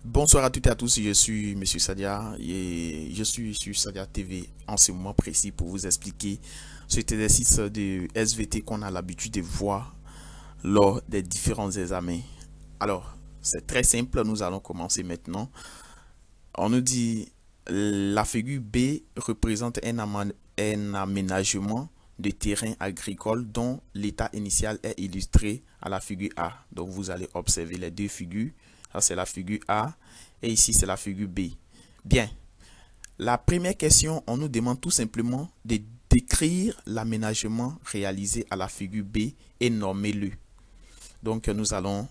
Bonsoir à toutes et à tous, je suis Monsieur Sadia et je suis sur Sadia TV en ce moment précis pour vous expliquer cet exercice de SVT qu'on a l'habitude de voir lors des différents examens. Alors, c'est très simple, nous allons commencer maintenant. On nous dit la figure B représente un aménagement de terrain agricole dont l'état initial est illustré à la figure A. Donc vous allez observer les deux figures. Ça c'est la figure A et ici c'est la figure B. Bien, la première question, on nous demande tout simplement de décrire l'aménagement réalisé à la figure B et nommer-le. Donc nous allons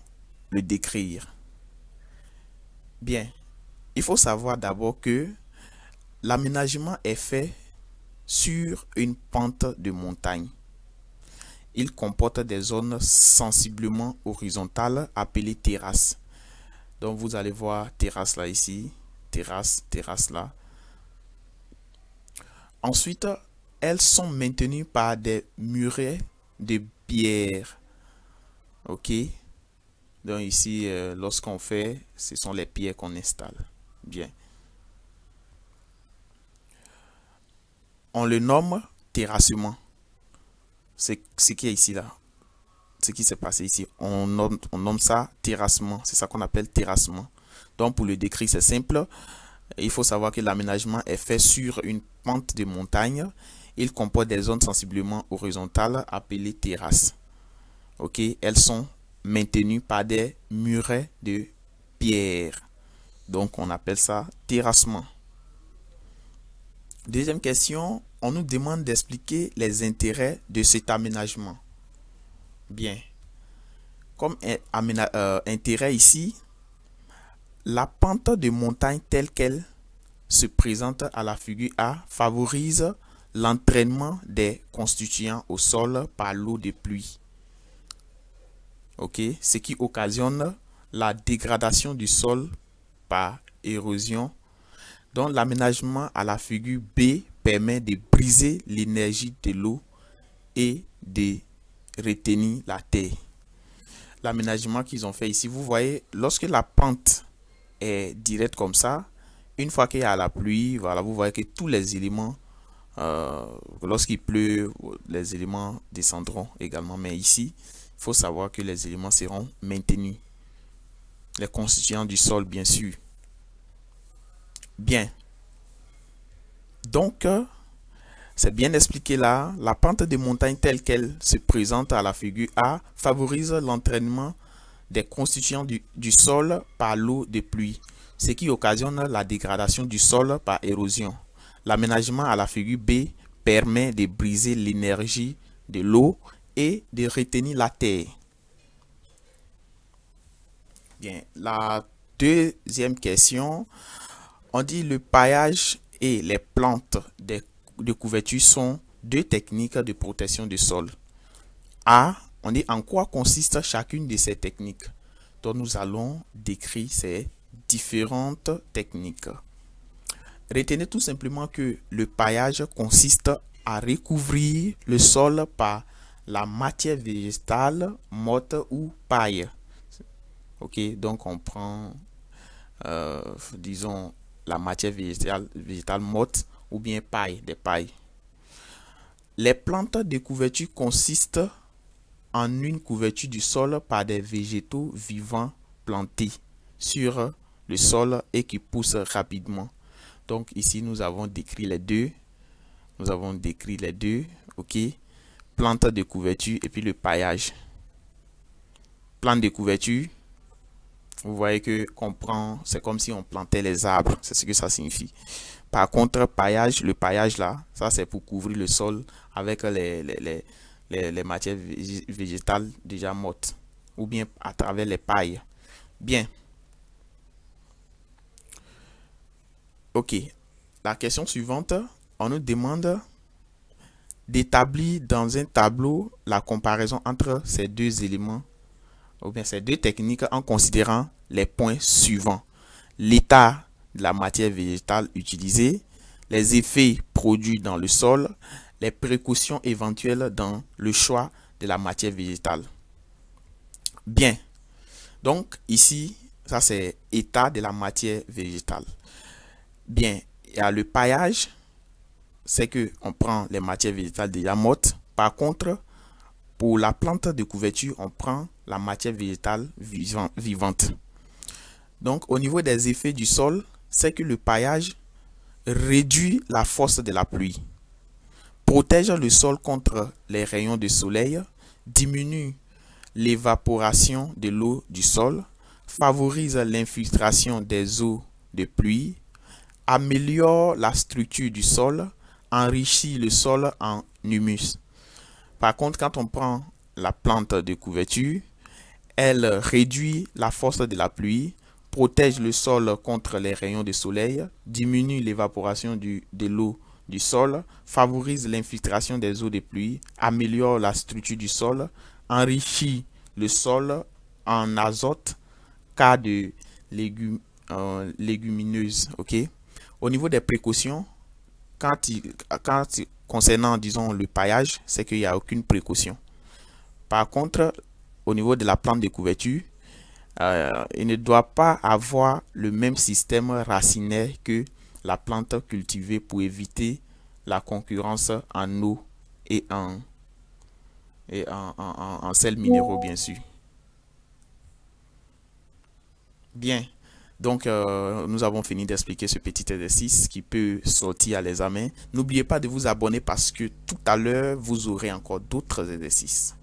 le décrire. Bien, il faut savoir d'abord que l'aménagement est fait sur une pente de montagne. Il comporte des zones sensiblement horizontales appelées terrasses. Donc vous allez voir terrasse là ici, terrasse là. Ensuite, elles sont maintenues par des murets de pierre. Ok. Donc ici, lorsqu'on fait, ce sont les pierres qu'on installe. Bien. On le nomme terrassement. C'est ce qui est ici là. Ce qui s'est passé ici. On nomme ça terrassement. C'est ça qu'on appelle terrassement. Donc pour le décrire, c'est simple. Il faut savoir que l'aménagement est fait sur une pente de montagne. Il comporte des zones sensiblement horizontales appelées terrasses. Ok. Elles sont maintenues par des murets de pierre. Donc on appelle ça terrassement. Deuxième question, on nous demande d'expliquer les intérêts de cet aménagement. Bien, comme intérêt ici, la pente de montagne telle qu'elle se présente à la figure A favorise l'entraînement des constituants au sol par l'eau de pluie. Ok, ce qui occasionne la dégradation du sol par érosion. Donc l'aménagement à la figure B permet de briser l'énergie de l'eau et de retenir la terre. L'aménagement qu'ils ont fait ici, vous voyez, lorsque la pente est directe comme ça, une fois qu'il y a la pluie, voilà, vous voyez que tous les éléments, lorsqu'il pleut, les éléments descendront également. Mais ici, il faut savoir que les éléments seront maintenus. Les constituants du sol, bien sûr. Bien. Donc, c'est bien expliqué là. La pente de montagne telle qu'elle se présente à la figure A favorise l'entraînement des constituants du sol par l'eau de pluie, ce qui occasionne la dégradation du sol par érosion. L'aménagement à la figure B permet de briser l'énergie de l'eau et de retenir la terre. Bien, la deuxième question, on dit le paillage et les plantes de couverture sont deux techniques de protection du sol. A, on dit en quoi consiste chacune de ces techniques. Donc nous allons décrire ces différentes techniques. Retenez tout simplement que le paillage consiste à recouvrir le sol par la matière végétale morte ou paille. Ok, donc on prend, disons, la matière végétale morte ou bien paille, des pailles. Les plantes de couverture consistent en une couverture du sol par des végétaux vivants plantés sur le sol et qui poussent rapidement. Donc ici nous avons décrit les deux. Ok. Plantes de couverture et puis le paillage. Plante de couverture. Vous voyez que c'est comme si on plantait les arbres. C'est ce que ça signifie. Par contre, paillage, le paillage là, ça c'est pour couvrir le sol avec les matières végétales déjà mortes. Ou bien à travers les pailles. Bien. Ok. La question suivante, on nous demande d'établir dans un tableau la comparaison entre ces deux éléments ou bien ces deux techniques en considérant les points suivants. L'état de la matière végétale utilisée, les effets produits dans le sol, les précautions éventuelles dans le choix de la matière végétale. Bien. Donc ici, Ça, c'est état de la matière végétale. Bien, il y a le paillage. C'est que on prend les matières végétales déjà mortes. Par contre, pour la plante de couverture, on prend la matière végétale vivante. Donc, au niveau des effets du sol, c'est que le paillage réduit la force de la pluie, protège le sol contre les rayons de soleil, diminue l'évaporation de l'eau du sol, favorise l'infiltration des eaux de pluie, améliore la structure du sol, enrichit le sol en humus. Par contre, quand on prend la plante de couverture, elle réduit la force de la pluie, protège le sol contre les rayons de soleil, diminue l'évaporation de l'eau du sol, favorise l'infiltration des eaux de pluie, améliore la structure du sol, enrichit le sol en azote, cas de légumineuses. Okay? Au niveau des précautions, concernant, disons, le paillage, c'est qu'il n'y a aucune précaution. Par contre, au niveau de la plante de couverture, il ne doit pas avoir le même système racinaire que la plante cultivée pour éviter la concurrence en eau et en sels minéraux, bien sûr. Bien, donc nous avons fini d'expliquer ce petit exercice qui peut sortir à l'examen. N'oubliez pas de vous abonner parce que tout à l'heure, vous aurez encore d'autres exercices.